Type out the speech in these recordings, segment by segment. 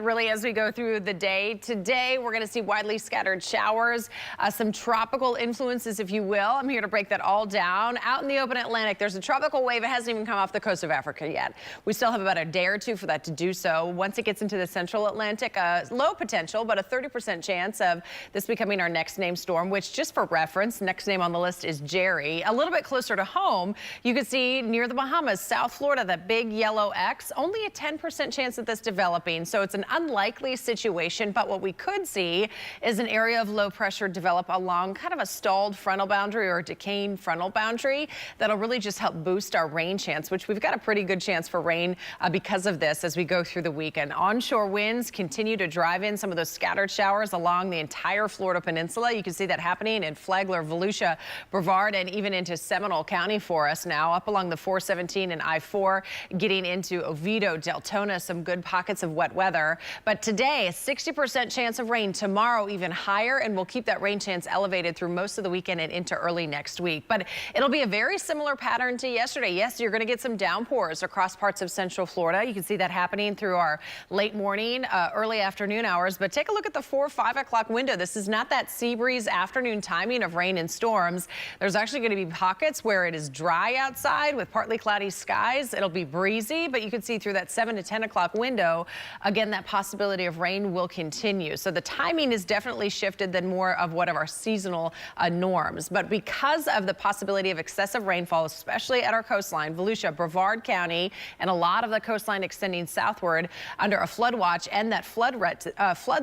really as we go through the day. Today, we're going to see widely scattered showers, some tropical influences, if you will. I'm here to break that all down. Out in the open Atlantic, there's a tropical wave. It hasn't even come off the coast of Africa yet. We still have about a day or two for that to do so. Once it gets into the central Atlantic, low potential, but a 30% chance of this becoming our next named storm, which just for reference, next name on the list is Jerry. A little bit closer to home, you can see near the Bahamas, South Florida, that big yellow X, only a 10% chance of this developing. So it's an unlikely situation, but what we could see is an area of low pressure develop along kind of a stalled frontal boundary or a decaying frontal boundary that'll really just help boost our rain chance, which we've got a pretty good chance for rain because of this as we go through the weekend. Onshore winds continue to drive in some of those scattered showers along the entire Florida peninsula. You can see that happening in Flagler, Volusia, Brevard, and even into Seminole County for us now, up along the 417 and I-4, getting into Oviedo, Deltona, some good pockets of wet weather. But today, a 60% chance of rain. Tomorrow, even higher, and we'll keep that rain chance elevated through most of the weekend and into early next week. But it'll be a very similar pattern to yesterday. Yes, you're going to get some downpours across parts of central Florida. You can see that happening through our late morning, early afternoon hours. But take a look at the 4 or 5 o'clock window. This is not that sea breeze afternoon timing of rain and storms. There's actually going to be pockets where it is dry outside with partly cloudy skies. It'll be breezy, but you can see through that 7 to 10 o'clock window, again, that possibility of rain will continue. So the timing is definitely shifted than more of what of our seasonal norms. But because of the possibility of excessive rainfall, especially at our coastline, Volusia, Brevard County, and a lot of the coastline extending southward under a flood watch and that flood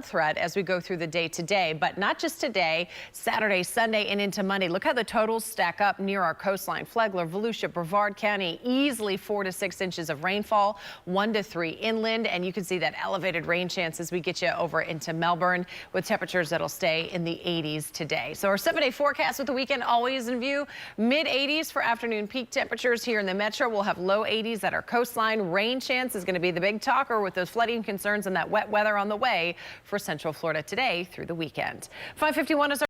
threat as we go through the day today. But not just today, Saturday, Sunday, and into Monday. Look how the totals stack up near our coastline. Flagler, Volusia, Brevard County, easily 4 to 6 inches of rainfall, 1 to 3 inland, and you can see that elevated rain chance as we get you over into Melbourne with temperatures that'll stay in the 80s today. So our 7-day forecast with the weekend always in view. Mid 80s for afternoon peak temperatures here in the metro. We'll have low 80s at our coastline. Rain chance is going to be the big talker with those flooding concerns and that wet weather on the way for central Florida today through the weekend. 5:51 is our